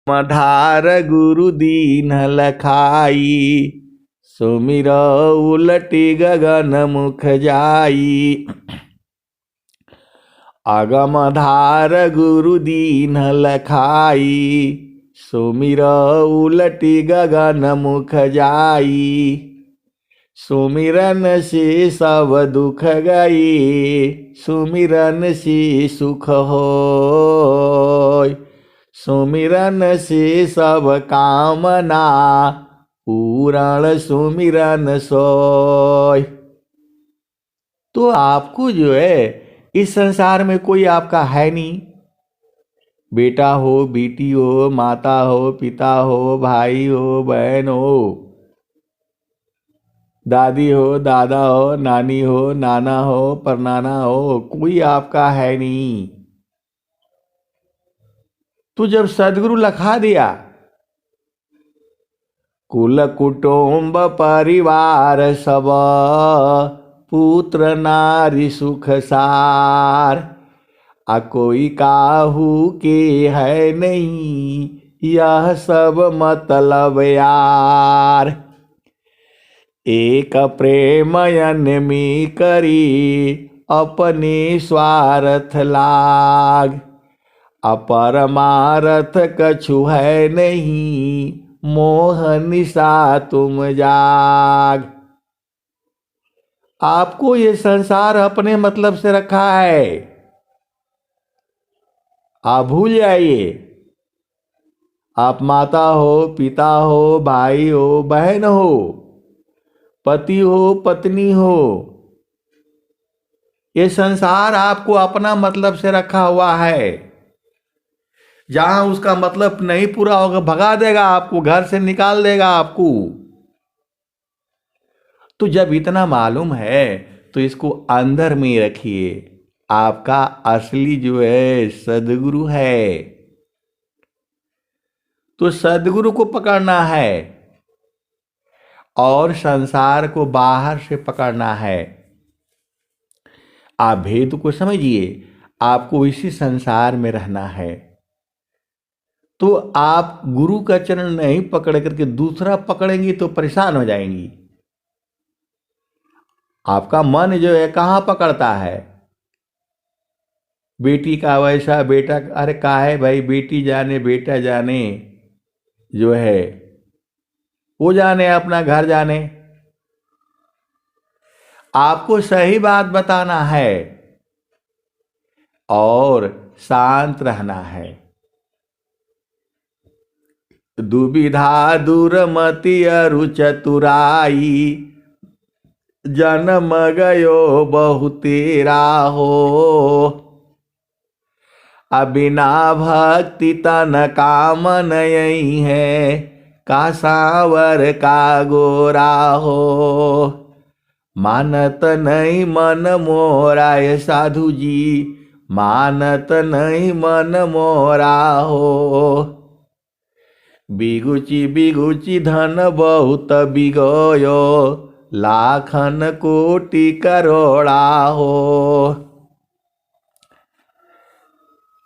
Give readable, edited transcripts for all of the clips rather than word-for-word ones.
मधार गुरु दीन लखाई, सुमिर उलटी गगन मुख जाई। अगमधार गुरु दीन लखाई, सुमिर उलटी गगन मुख जाई। सुमिरन से सब दुख गई, सुमिरन से सुख होय। सुमिरन से सब कामना, पूरण सुमिरन सोय। तो आपको जो है इस संसार में कोई आपका है नहीं। बेटा हो, बेटी हो, माता हो, पिता हो, भाई हो, बहन हो, दादी हो, दादा हो, नानी हो, नाना हो, परनाना हो, कोई आपका है नहीं। तो जब सदगुरु लखा दिया, कुल कुटुंब परिवार सब, पुत्र नारी सुख सार। आ कोई काहू के है नहीं, यह सब मतलब यार। एक प्रेमयन में करी, अपने स्वार्थ लाग। अपरमारथ कछु है नहीं, मोह निशा तुम जाग। आपको ये संसार अपने मतलब से रखा है, आप भूल जाइए। आप माता हो, पिता हो, भाई हो, बहन हो, पति हो, पत्नी हो, ये संसार आपको अपना मतलब से रखा हुआ है। जहां उसका मतलब नहीं पूरा होगा, भगा देगा आपको, घर से निकाल देगा आपको। तो जब इतना मालूम है तो इसको अंदर में रखिए। आपका असली जो है सदगुरु है, तो सदगुरु को पकड़ना है और संसार को बाहर से पकड़ना है। आप भेद को समझिए, आपको इसी संसार में रहना है। तो आप गुरु का चरण नहीं पकड़ करके दूसरा पकड़ेंगी तो परेशान हो जाएंगी। आपका मन जो है कहाँ पकड़ता है? बेटी का वैसा, बेटा, अरे काहे भाई, बेटी जाने बेटा जाने, जो है वो जाने, अपना घर जाने। आपको सही बात बताना है और शांत रहना है। दुविधा दुर्मति अरु चतुराई, जन्म गयो बहु तेरा हो। अबिना भक्ति तन कामन यही है, का सांवर का गोरा हो। मानत नहीं मन मोरा ये साधु जी, मानत नहीं मन मोरा हो। बिगुची बिगुची धन बहुत बिगयो, लाखन कोटि करोड़ा हो।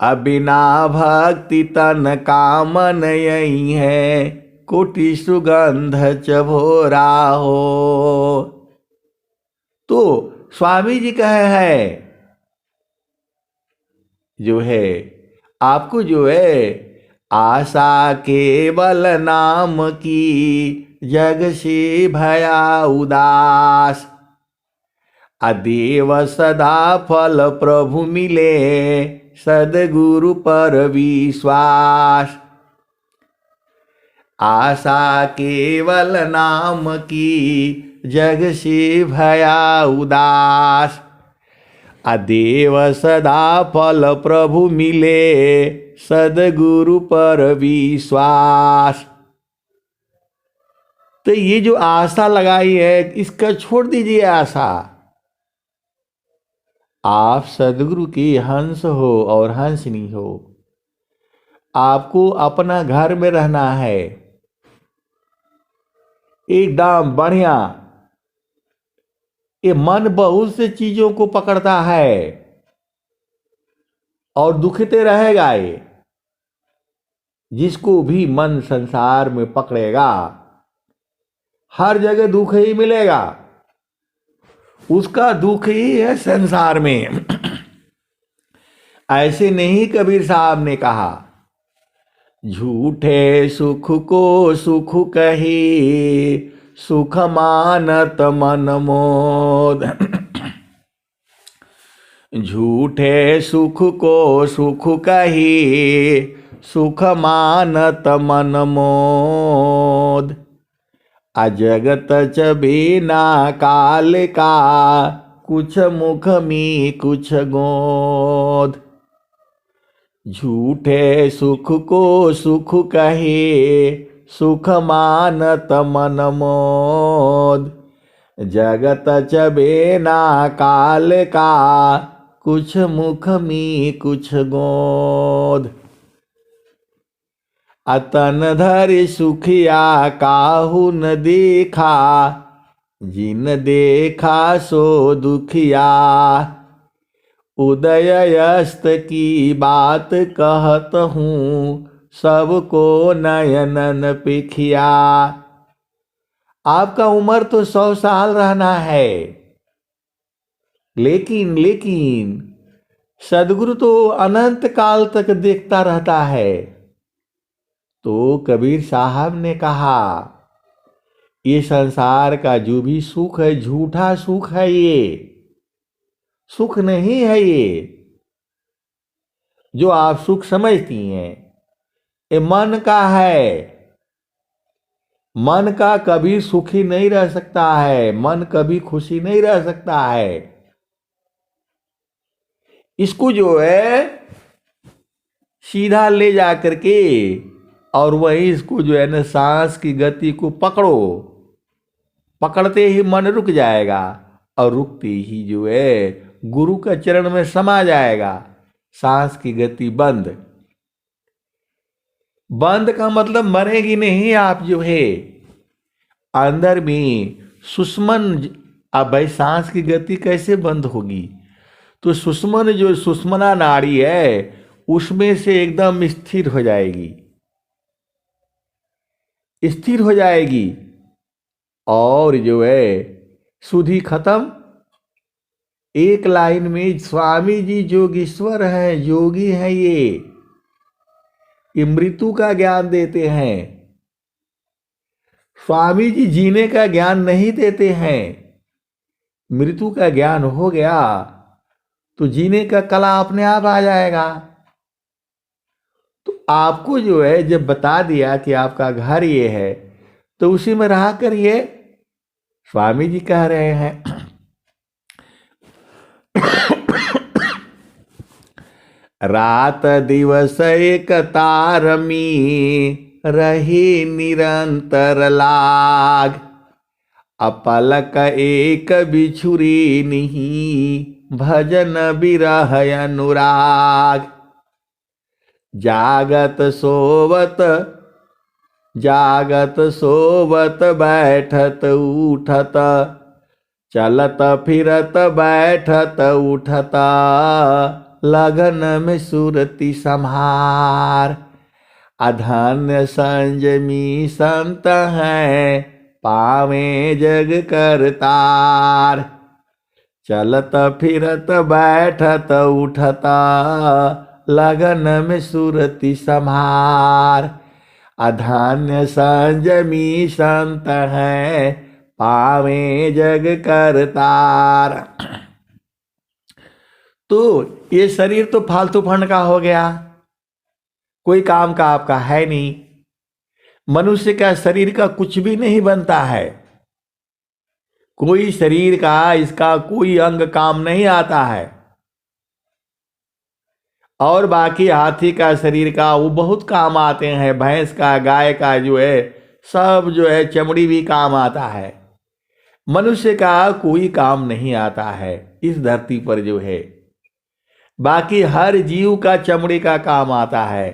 अबिना भक्ति तन कामन यही है, कोटि सुगंध चभोरा हो। तो स्वामी जी कहे है जो है, आपको जो है आशा केवल नाम की, जग से भया उदास। अदेव सदा फल प्रभु मिले, सदगुरु पर विश्वास। आशा केवल नाम की, जग से भया उदास। अदेव सदा फल प्रभु मिले, सदगुरु पर विश्वास। तो ये जो आशा लगाई है, इसका छोड़ दीजिए आशा। आप सदगुरु के हंस हो और हंसनी हो। आपको अपना घर में रहना है एकदम बढ़िया। ये मन बहुत से चीजों को पकड़ता है और दुखते रहेगा ये। जिसको भी मन संसार में पकड़ेगा हर जगह दुख ही मिलेगा, उसका दुख ही है संसार में। ऐसे नहीं कबीर साहब ने कहा, झूठे सुख को सुख कही सुख मानत मन मोद। झूठे सुख को सुख कही सुख मानत मन मोद। अजगत च बिना काल का कुछ मुख में कुछ गोद। झूठे सुख को सुख कहे सुख मानत मन मोद। जगत च बिना काल का कुछ मुख में कुछ गोद। अतन धरि सुखिया काहू न देखा जिन देखा सो दुखिया। उदय अस्त की बात कहत हूँ सबको नयनन पिखिया। आपका उम्र तो 100 साल रहना है, लेकिन सदगुरु तो अनंत काल तक देखता रहता है। तो कबीर साहब ने कहा, ये संसार का जो भी सुख है झूठा सुख है, ये सुख नहीं है। ये जो आप सुख समझती हैं ये मन का है। मन का कभी सुखी नहीं रह सकता है, मन कभी खुशी नहीं रह सकता है। इसको जो है सीधा ले जा करके और वहीं इसको जो है ना सांस की गति को पकड़ो, पकड़ते ही मन रुक जाएगा और रुकते ही जो है गुरु का चरण में समा जाएगा। सांस की गति बंद, बंद का मतलब मरेगी नहीं आप जो है अंदर में सुषमन। अब भाई सांस की गति कैसे बंद होगी? तो सुषमन जो सुषमना नाड़ी है उसमें से एकदम स्थिर हो जाएगी, स्थिर हो जाएगी और जो है सुधि खत्म। एक लाइन में स्वामी जी जोगीश्वर हैं, योगी हैं, ये मृत्यु का ज्ञान देते हैं। स्वामी जी जीने का ज्ञान नहीं देते हैं। मृत्यु का ज्ञान हो गया तो जीने का कला अपने आप आ जाएगा। तो आपको जो है जब बता दिया कि आपका घर ये है तो उसी में रहा करिए। स्वामी जी कह रहे हैं रात दिवस एक तारमी रही निरंतर लाग। अपलक एक बिछुरी नहीं भजन बिरह अनुराग। जागत सोवत बैठत उठत चलत फिरत बैठत उठत लगन में सुरति संहार। अधन्य संजमी संत हैं पावे जग करतार। चलत फिरत बैठत उठत लगन में सुरति संहार। अधन्य संजमी संत हैं पावे जग करतार। तो ये शरीर तो फालतू फंड का हो गया, कोई काम का आपका है नहीं। मनुष्य का शरीर का कुछ भी नहीं बनता है, कोई शरीर का इसका कोई अंग काम नहीं आता है। और बाकी हाथी का शरीर का वो बहुत काम आते हैं, भैंस का गाय का जो है सब जो है चमड़ी भी काम आता है। मनुष्य का कोई काम नहीं आता है इस धरती पर जो है। बाकी हर जीव का चमड़ी का काम आता है।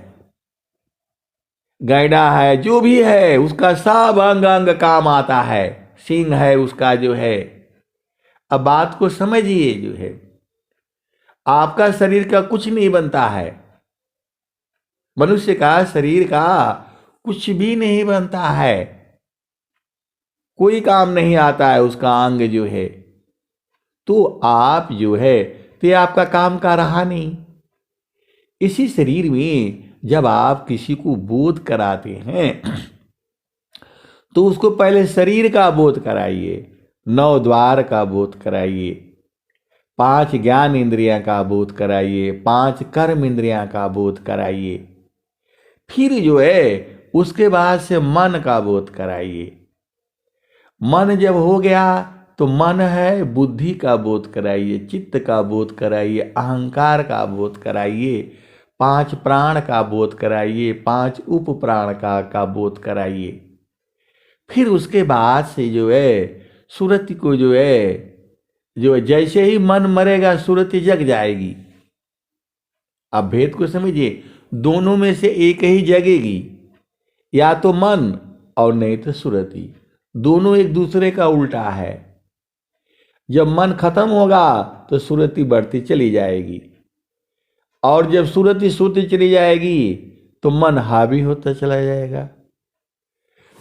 गैंडा है जो भी है उसका सब अंग अंग काम आता है। सिंह है उसका जो है। अब बात को समझिए, जो है आपका शरीर का कुछ नहीं बनता है। मनुष्य का शरीर का कुछ भी नहीं बनता है, कोई काम नहीं आता है उसका अंग जो है। तो आप जो है तो ये आपका काम का रहा नहीं। इसी शरीर में जब आप किसी को बोध कराते हैं तो उसको पहले शरीर का बोध कराइए, 9 द्वार का बोध कराइए, 5 ज्ञान इंद्रियां का बोध कराइए, 5 कर्म इंद्रियां का बोध कराइए। फिर जो है उसके बाद से मन का बोध कराइए। मन जब हो गया तो मन है बुद्धि का बोध कराइए, चित्त का बोध कराइए, अहंकार का बोध कराइए, 5 प्राण का बोध कराइए, 5 उप प्राण का बोध कराइए। फिर उसके बाद से जो है सुरति को जो है जैसे ही मन मरेगा सुरति जग जाएगी। अब भेद को समझिए, दोनों में से एक ही जगेगी, या तो मन और नहीं तो सुरति। दोनों एक दूसरे का उल्टा है। जब मन खत्म होगा तो सुरति बढ़ती चली जाएगी, और जब सुरति सोती चली जाएगी तो मन हावी होता चला जाएगा।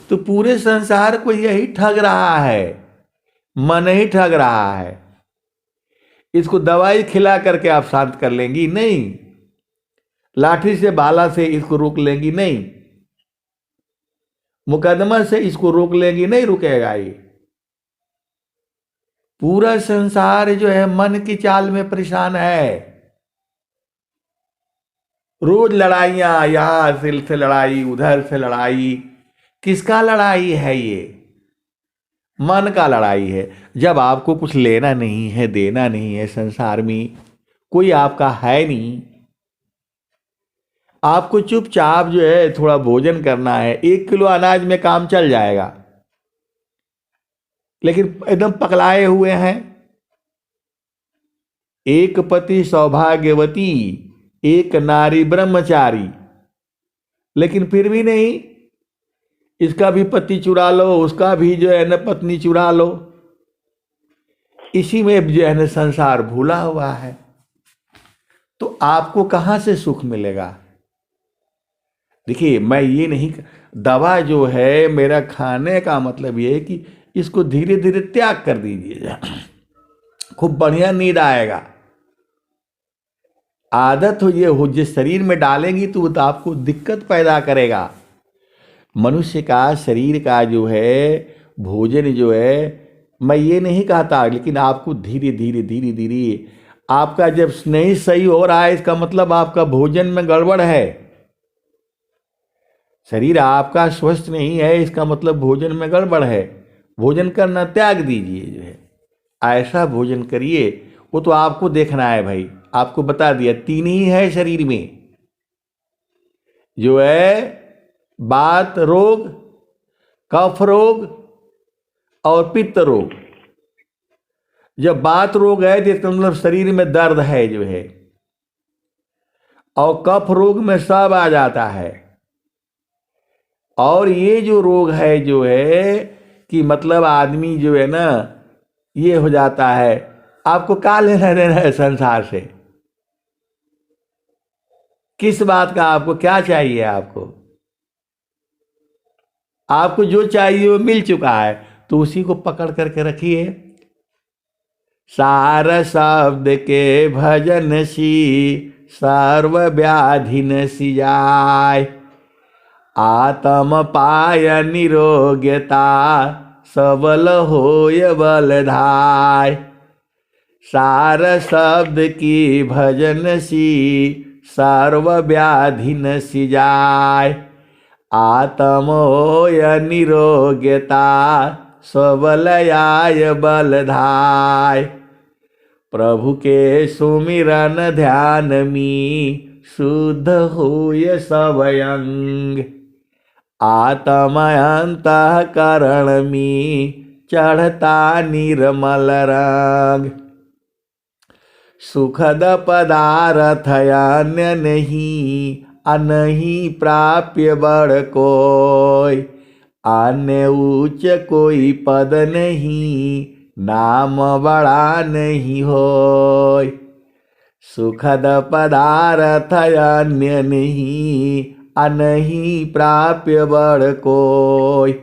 तो पूरे संसार को यही ठग रहा है, मन ही ठग रहा है। इसको दवाई खिला करके आप शांत कर लेंगी नहीं, लाठी से भाला से इसको रोक लेंगी नहीं, मुकदमा से इसको रोक लेंगी नहीं, रुकेगा ये। पूरा संसार जो है मन की चाल में परेशान है। रोज लड़ाइयां, यहां से लड़ाई, उधर से लड़ाई। किसका लड़ाई है ये? मन का लड़ाई है। जब आपको कुछ लेना नहीं है, देना नहीं है, संसार में कोई आपका है नहीं, आपको चुपचाप जो है थोड़ा भोजन करना है, 1 किलो अनाज में काम चल जाएगा, लेकिन एकदम पकलाए हुए हैं। एक पति सौभाग्यवती, एक नारी ब्रह्मचारी, लेकिन फिर भी नहीं, इसका भी पति चुरा लो, उसका भी जो है न पत्नी चुरा लो। इसी में जो है न संसार भूला हुआ है। तो आपको कहां से सुख मिलेगा? देखिए, मैं ये नहीं, दवा जो है, मेरा खाने का मतलब ये है कि इसको धीरे धीरे त्याग कर दीजिए, खूब बढ़िया नींद आएगा। आदत हो ये हो, जिस शरीर में डालेंगी तो आपको दिक्कत पैदा करेगा। मनुष्य का शरीर का जो है भोजन जो है, मैं ये नहीं कहता, लेकिन आपको धीरे धीरे धीरे धीरे, आपका जब नहीं सही हो रहा है इसका मतलब आपका भोजन में गड़बड़ है। शरीर आपका स्वस्थ नहीं है इसका मतलब भोजन में गड़बड़ है। भोजन करना त्याग दीजिए, जो है ऐसा भोजन करिए। वो तो आपको देखना है भाई, आपको बता दिया 3 ही है शरीर में, जो है वात रोग, कफ रोग और पित्त रोग। जब वात रोग है तो इसका मतलब शरीर में दर्द है जो है, और कफ रोग में सब आ जाता है। और ये जो रोग है जो है कि मतलब आदमी जो है ना, ये हो जाता है। आपको क्या लेना देना है संसार से? किस बात का आपको क्या चाहिए? आपको जो चाहिए वो मिल चुका है, तो उसी को पकड़ करके रखिए। सार शब्द के भजन सी, सर्व व्याधि न सिजाय। आत्म पाय निरोग्यता, सबल होय बलधाय। सार शब्द की भजन सी, सर्व व्याधि न सिजाय। आत्मोय निरोग्यता, सबलयाय बलधाय। प्रभु के सुमिरन ध्यान में, शुद्ध होय सब अंग। आत्म अंतःकरण में, चढ़ता निर्मल रंग। सुखद पदार्थ अन्य नहीं, अनहीं प्राप्य बड़ कोय। अन्य उच्च कोई पद नहीं, नाम बड़ा नहीं होय। सुखद पदार्थ अन्य नहीं, अनही प्राप्य बड़ कोई।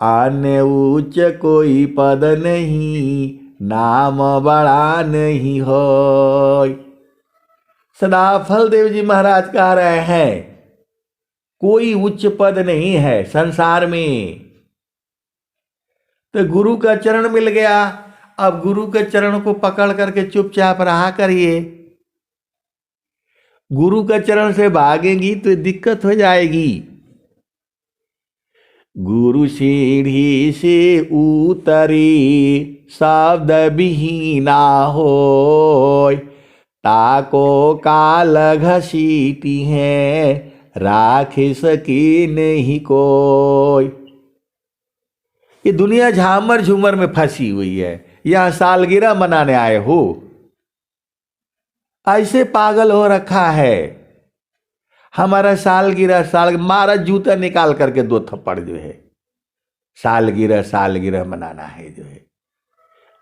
अन्य उच्च कोई पद नहीं, नाम बड़ा नहीं होय। सदाफल देव जी महाराज कह रहे हैं कोई उच्च पद नहीं है संसार में। तो गुरु का चरण मिल गया, अब गुरु के चरण को पकड़ करके चुपचाप रहा करिए। गुरु के चरण से भागेंगी तो दिक्कत हो जाएगी। गुरु सीढ़ी से उतरी शब्द विहीना होय। ताको काल घसीटी है, राख सकी नहीं कोई। ये दुनिया झामर झूमर में फंसी हुई है। यहां सालगिरह मनाने आए हो, ऐसे पागल हो रखा है। हमारा सालगिरह मारा जूता निकाल करके 2 थप्पड़ जो है, सालगिरह सालगिरह मनाना है जो है।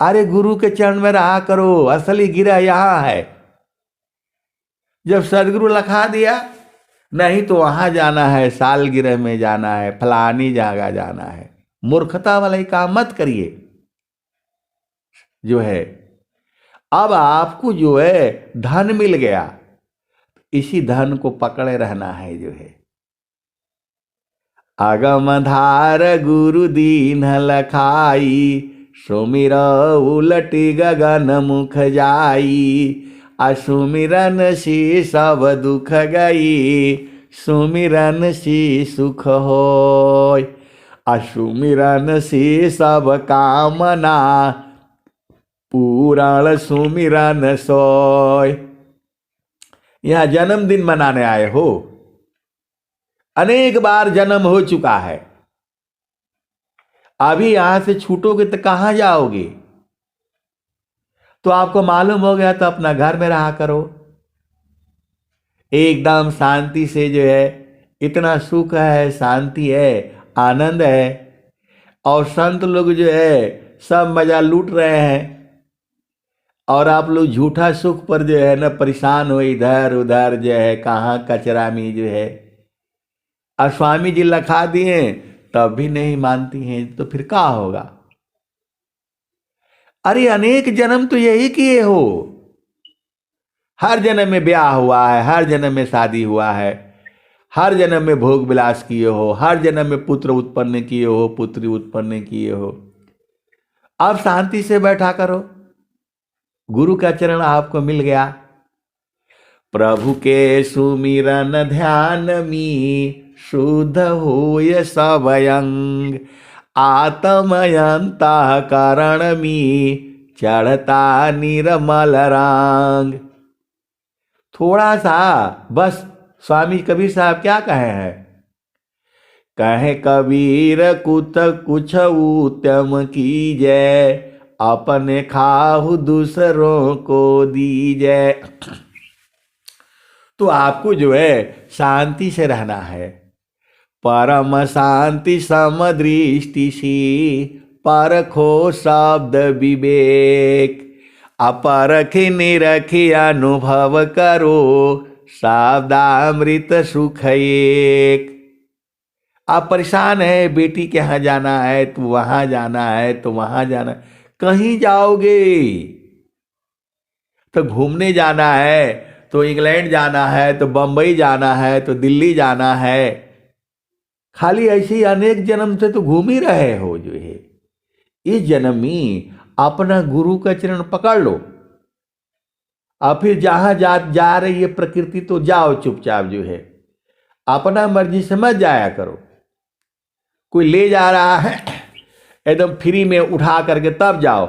अरे गुरु के चरण में रहा करो, असली गिरह यहां है। जब सदगुरु लिखा दिया, नहीं तो वहां जाना है, सालगिरह में जाना है, फलानी जगह जाना है। मूर्खता वाले काम मत करिए जो है। अब आपको जो है धन मिल गया, इसी धन को पकड़े रहना है जो है। अगम धार गुरु दीन लखाई, सुमिर उलटी गगन मुख जाई। असुमिरन से सब दुख गई, सुमिरन से सुख होय। असुमिरन से सब कामना, पूरण सुमिरन सोय। यहां जन्मदिन मनाने आए हो, अनेक बार जन्म हो चुका है। अभी यहां से छूटोगे तो कहां जाओगे? तो आपको मालूम हो गया तो अपना घर में रहा करो, एकदम शांति से जो है। इतना सुख है, शांति है, आनंद है। और संत लोग जो है सब मजा लूट रहे हैं, और आप लोग झूठा सुख पर जो है ना परेशान हो, इधर उधर जो है, कहाँ कचरा में जो है। और स्वामी जी लिखा दिए तब भी नहीं मानती हैं, तो फिर क्या होगा? अरे अनेक जन्म तो यही किए हो। हर जन्म में ब्याह हुआ है, हर जन्म में शादी हुआ है, हर जन्म में भोग विलास किए हो, हर जन्म में पुत्र उत्पन्न किए हो, पुत्री उत्पन्न किए हो। अब शांति से बैठा करो, गुरु का चरण आपको मिल गया। प्रभु के सुमिरन ध्यान में, शुद्ध होय सब अंग। आत्मयंता करण में, चढ़ता निर्मल रंग। थोड़ा सा बस स्वामी कबीर साहब क्या कहे हैं? कहे कबीर कुछ उत्तम कीजै, अपने खाहु दूसरों को दीजै। तो आपको जो है शांति से रहना है। परम शांति समदृष्टि सी, परखो शब्द विवेक। अपरखि निरखि अनुभव करो, शब्दामृत सुख एक। आप परेशान है, बेटी के यहाँ जाना है तो वहां जाना है, तो वहां जाना है। कहीं जाओगे तो घूमने जाना है, तो इंग्लैंड जाना है, तो बंबई जाना है, तो दिल्ली जाना है। खाली ऐसे ही अनेक जन्म से तो घूम ही रहे हो जो है। इस जन्म में अपना गुरु का चरण पकड़ लो, और फिर जहां जा रही है प्रकृति तो जाओ चुपचाप जो है। अपना मर्जी से मत जाया करो। कोई ले जा रहा है एकदम फ्री में उठा करके तब जाओ,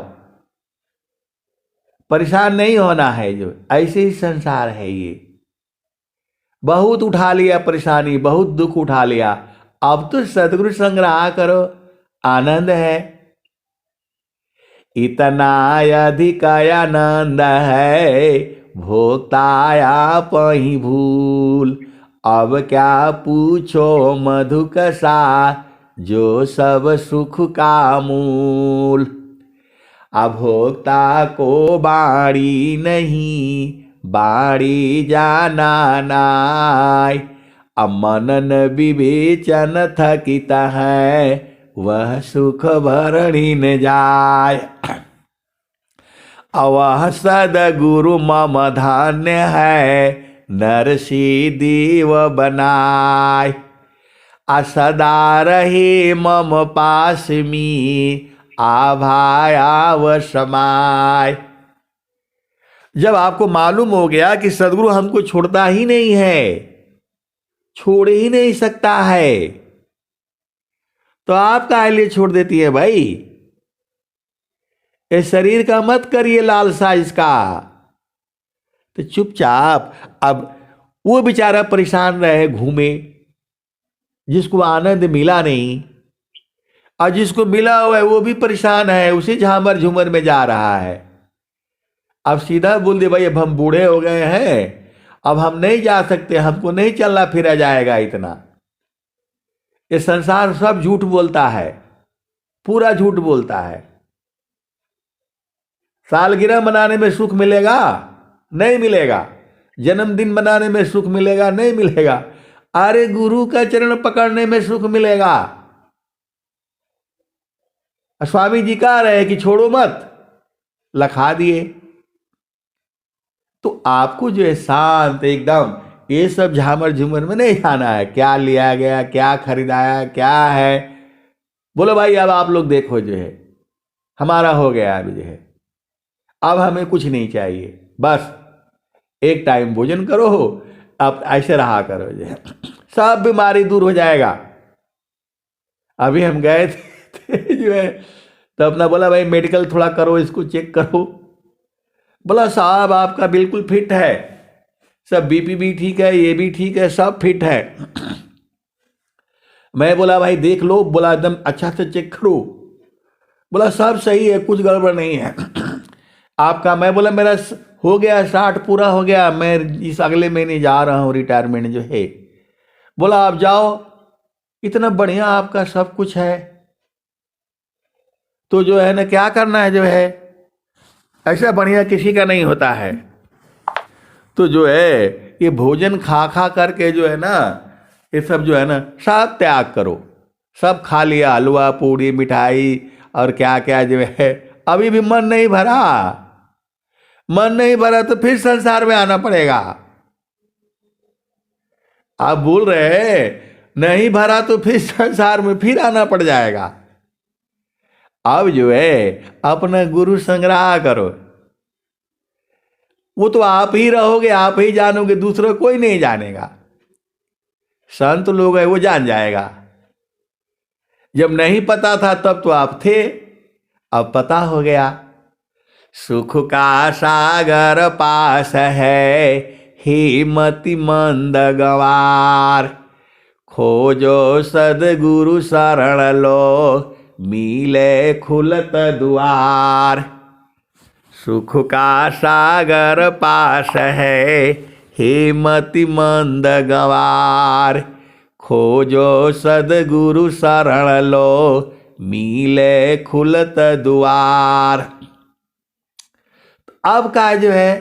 परेशान नहीं होना है जो। ऐसे ही संसार है ये। बहुत उठा लिया परेशानी, बहुत दुख उठा लिया, अब तो सदगुरु संग रहा करो, आनंद है। इतना अधिक आनंद है, भोक्ताया पही भूल। अब क्या पूछो मधुकसा, जो सब सुख का मूल। अभोक्ता को बाड़ी नहीं, बाणी जाना नाय। अब मनन विवेचन थकित है, वह सुख भरणी न जाय। अवह सदगुरु मम धान्य है, नरसी देव बनाय। असदा रहे मम पास में, आभायाव समाय। जब आपको मालूम हो गया कि सदगुरु हमको छोड़ता ही नहीं है, छोड़ ही नहीं सकता है, तो आप काहे लिए छोड़ देती है भाई? इस शरीर का मत करिए लालसा इसका। तो चुपचाप अब वो बेचारा परेशान रहे, घूमे, जिसको आनंद मिला नहीं, और जिसको मिला हुआ है वो भी परेशान है, उसी झामर झूमर में जा रहा है। अब सीधा बोल दे भाई अब हम बूढ़े हो गए हैं, अब हम नहीं जा सकते, हमको नहीं चलना फिरा जाएगा इतना। ये संसार सब झूठ बोलता है, पूरा झूठ बोलता है। सालगिरह मनाने में सुख मिलेगा? नहीं मिलेगा। जन्मदिन मनाने में सुख मिलेगा? नहीं मिलेगा। अरे गुरु का चरण पकड़ने में सुख मिलेगा। स्वामी जी कह रहे हैं कि छोड़ो मत, लखा दिए। तो आपको जो है शांत एकदम, ये सब झामर झूमर में नहीं जाना है। क्या लिया गया, क्या खरीदाया, क्या है, बोलो भाई अब आप लोग देखो, जो है हमारा हो गया अभी, जो है अब हमें कुछ नहीं चाहिए, बस एक टाइम भोजन करो, अब ऐसे रहा करो, जो है सब बीमारी दूर हो जाएगा। अभी हम गए थे जो है, तो अपना बोला भाई मेडिकल थोड़ा करो, इसको चेक करो। बोला साहब आपका बिल्कुल फिट है, सब बीपी भी ठीक है, ये भी ठीक है, सब फिट है। मैं बोला भाई देख लो, बोला एकदम अच्छा से चेक करो। बोला सब सही है, कुछ गड़बड़ नहीं है आपका। मैं बोला मेरा हो गया 60 पूरा हो गया, मैं इस अगले महीने जा रहा हूँ रिटायरमेंट जो है। बोला आप जाओ, इतना बढ़िया आपका सब कुछ है, तो जो है ना क्या करना है, जो है ऐसा बढ़िया किसी का नहीं होता है। तो जो है ये भोजन खा खा करके जो है ना, ये सब जो है ना सब त्याग करो। सब खा लिया, हलवा पूड़ी मिठाई और क्या क्या जो है, अभी भी मन नहीं भरा। मन नहीं भरा तो फिर संसार में आना पड़ेगा। आप बोल रहे हैं नहीं भरा तो फिर संसार में फिर आना पड़ जाएगा। अब जो है अपना गुरु संग्रह करो, वो तो आप ही रहोगे, आप ही जानोगे, दूसरा कोई नहीं जानेगा। संत लोग है वो जान जाएगा। जब नहीं पता था तब तो आप थे, अब पता हो गया। सुख का सागर पास है, हे मति मंद गवार। खोजो सदगुरु शरण लो, मिले खुलत द्वार। सुख का सागर पास है, हे मति मंद गवार। खोजो सदगुरु शरण लो, मिले खुलत द्वार। अब का जो है,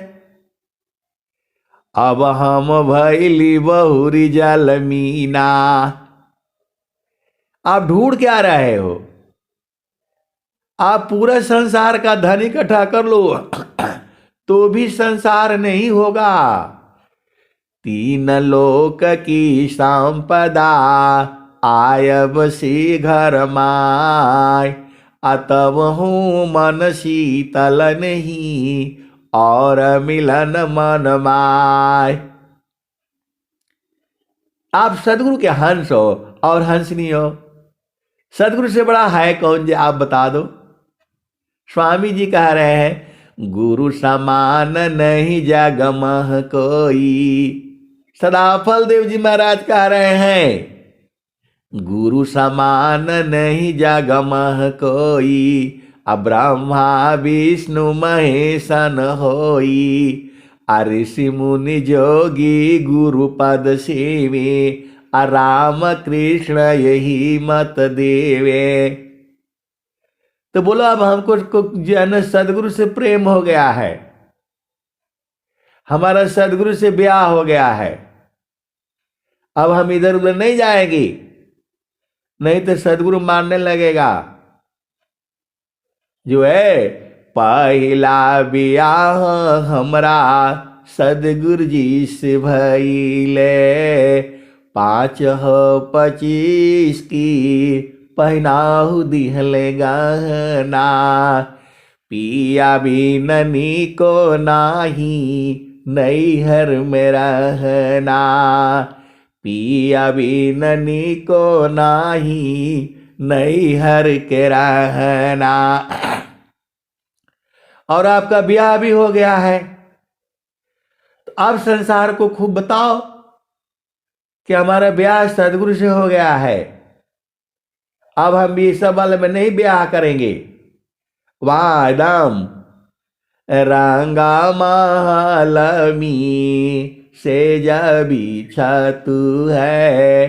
अब हम भैली बहुरी जल मीना। आप ढूंढ क्या रहे हो? आप पूरा संसार का धन इकट्ठा कर लो तो भी संसार नहीं होगा। 3 लोक की संपदा, आयब सी घर माय। अतव हूँ मन शीतल नहीं, और मिलन मन माय। आप सदगुरु के हंस हो और हंसनी हो। सदगुरु से बड़ा है कौन जी, आप बता दो। स्वामी जी कह रहे हैं गुरु समान नहीं जग मह कोई। सदाफल देव जी महाराज कह रहे हैं गुरु समान नहीं जग मह कोई। ब्रह्मा विष्णु महेशन होई। ऋषि मुनि जोगी गुरु पद सेवे। राम कृष्ण यही मत देवे। तो बोलो अब हमको जो है ना सदगुरु से प्रेम हो गया है, हमारा सदगुरु से ब्याह हो गया है, अब हम इधर उधर नहीं जाएंगे, नहीं तो सदगुरु मारने लगेगा। जो है पहला ब्याह हमरा सदगुरु जी से भइले, 5 25 की पहनाहु दिहले गहना, पिया बिननी को नाही नैहर में रहना, पिया बिननी को नाही नैहर के रहना। और आपका ब्याह भी हो गया है, तो अब संसार को खूब बताओ कि हमारा ब्याह सदगुरु से हो गया है, अब हम भी सब वाले में नहीं ब्याह करेंगे। वहां एकदम रंगा महालमी से जबी छतु है,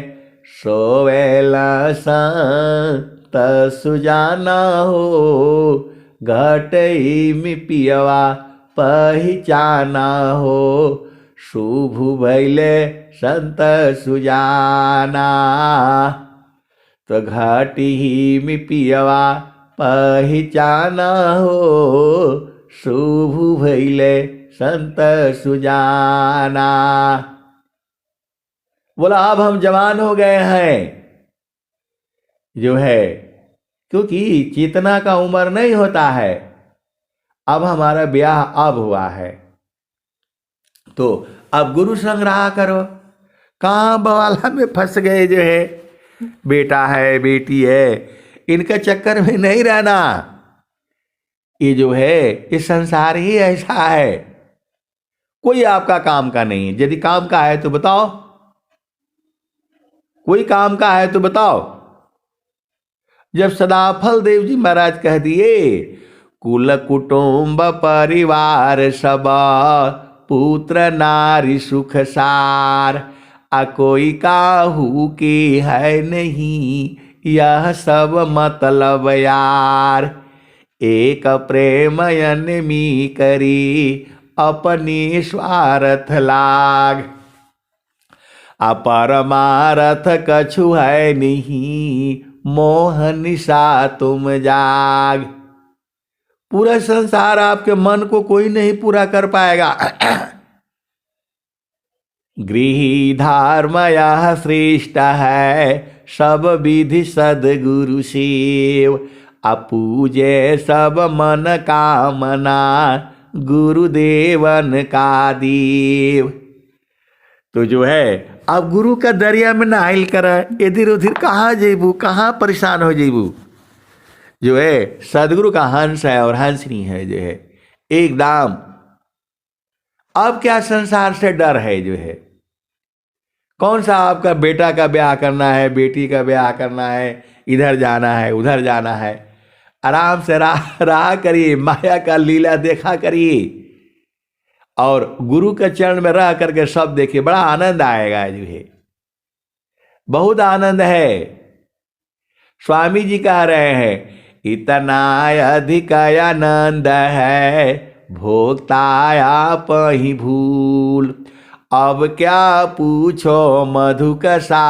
सोवेला संत सुजाना हो, घटई में पियवा पहचाना हो, शुभ भैले संत सुजाना। तो घाटी ही में पियवा पहचाना हो, शुभ भैले संत सुजाना। बोला अब हम जवान हो गए हैं, जो है क्योंकि चेतना का उम्र नहीं होता है, अब हमारा ब्याह अब हुआ है, तो अब गुरु संग रहा करो। कहाँ बवाला में फंस गए, जो है बेटा है बेटी है, इनका चक्कर में नहीं रहना। ये जो है इस संसार ही ऐसा है, कोई आपका काम का नहीं है। यदि काम का है तो बताओ, कोई काम का है तो बताओ। जब सदाफल देव जी महाराज कह दिए कुल कुटुंब परिवार सब, पुत्र नारी सुख सार, आ कोई काहू की है नहीं यह सब मतलब यार, एक प्रेम अनमी करी अपनी स्वार्थ लाग, अपरमारथ कछु है नहीं मोह निशा तुम जाग। पूरा संसार आपके मन को कोई नहीं पूरा कर पाएगा। गृही धर्म यह श्रेष्ठ है, सब विधि सदगुरु सेव, अपूजे सब मन कामना गुरुदेवन का देव। तो जो है अब गुरु का दरिया में नहाइल कर, इधर उधर कहाँ जेबू, कहाँ परेशान हो जेबू। जो है सदगुरु का हंस है और हंसनी है, जो है एकदम। अब क्या संसार से डर है, जो है कौन सा आपका बेटा का ब्याह करना है, बेटी का ब्याह करना है, इधर जाना है उधर जाना है, आराम से रहा करिए, माया का लीला देखा करिए, और गुरु के चरण में रह करके सब देखिए, बड़ा आनंद आएगा। जो है बहुत आनंद है। स्वामी जी कह रहे हैं इतना अधिक आनंद है, भोगता आप ही भूल, अब क्या पूछो मधुकसा,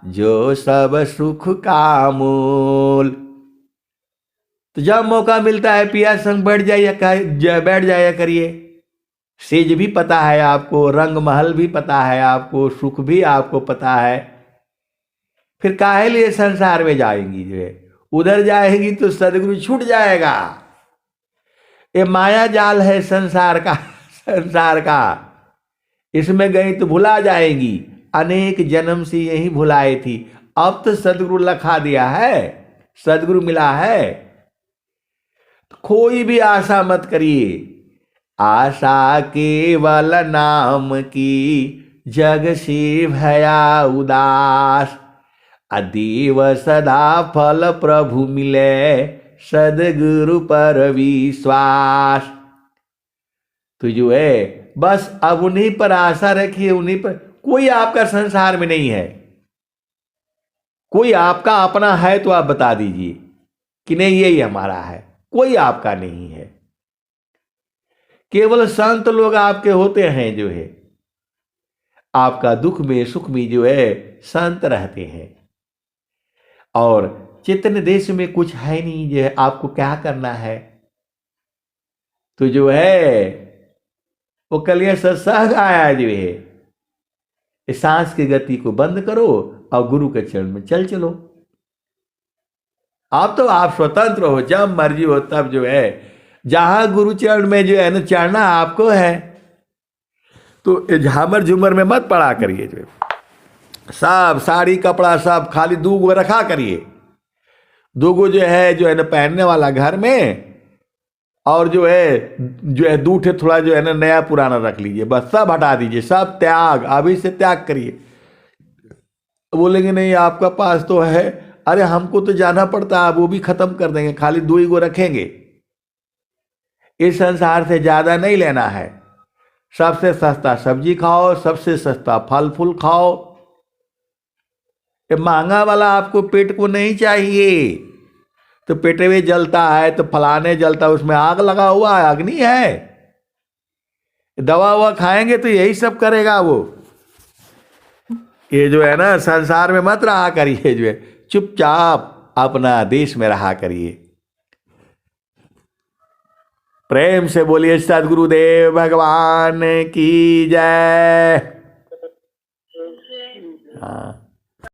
जो सब सुख का मूल। तो जब मौका मिलता है पिया संग बैठ जाया करिए। सेज भी पता है आपको, रंग महल भी पता है आपको, सुख भी आपको पता है, फिर काहे लिए संसार में जाएंगी। जो है उधर जाएंगी तो सदगुरु छूट जाएगा। ये माया जाल है संसार का, इसमें गई तो भुला जाएंगी। अनेक जन्म से यही भुलाए थी, अब तो सदगुरु लखा दिया है, सदगुरु मिला है। तो कोई भी आशा मत करिए, आशा केवल नाम की, जग से भया उदास, अदेव सदा फल प्रभु मिले, सदगुरु पर विश्वास। तो जो है बस अब उन्हीं पर आशा रखिए, उन्हीं पर। कोई आपका संसार में नहीं है, कोई आपका अपना है तो आप बता दीजिए कि नहीं यही हमारा है। कोई आपका नहीं है, केवल संत लोग आपके होते हैं जो है, आपका दुख में सुख में जो है संत रहते हैं। और चेतन देश में कुछ है नहीं जो है, आपको क्या करना है? तो जो है वो कलिया सत्संग आया जो है, इस सांस की गति को बंद करो और गुरु के चरण में चल चलो। आप तो आप स्वतंत्र हो, जब मर्जी हो तब जो है जहां गुरु चरण में जो है ना चढ़ना आपको है। तो झामर झूमर में मत पड़ा करिए, जो सब साड़ी कपड़ा सब खाली 2 गो रखा करिए। 2 गो जो है ना पहनने वाला घर में, और जो है दूठे थोड़ा जो है ना नया पुराना रख लीजिए, बस सब हटा दीजिए, सब त्याग, अभी से त्याग करिए। बोलेंगे नहीं आपका पास तो है, अरे हमको तो जाना पड़ता है, वो भी खत्म कर देंगे, खाली 2 ही गो रखेंगे। इस संसार से ज्यादा नहीं लेना है। सबसे सस्ता सब्जी खाओ, सबसे सस्ता फल फूल खाओ। ये महंगा वाला आपको पेट को नहीं चाहिए। तो पेट में जलता है तो फलाने जलता है, उसमें आग लगा हुआ है, अग्नि है। दवा ववा खाएंगे तो यही सब करेगा वो। ये जो है ना संसार में मत रहा करिए, जो है चुपचाप अपना देश में रहा करिए। प्रेम से बोलिए सद्गुरुदेव भगवान की जय। हाँ।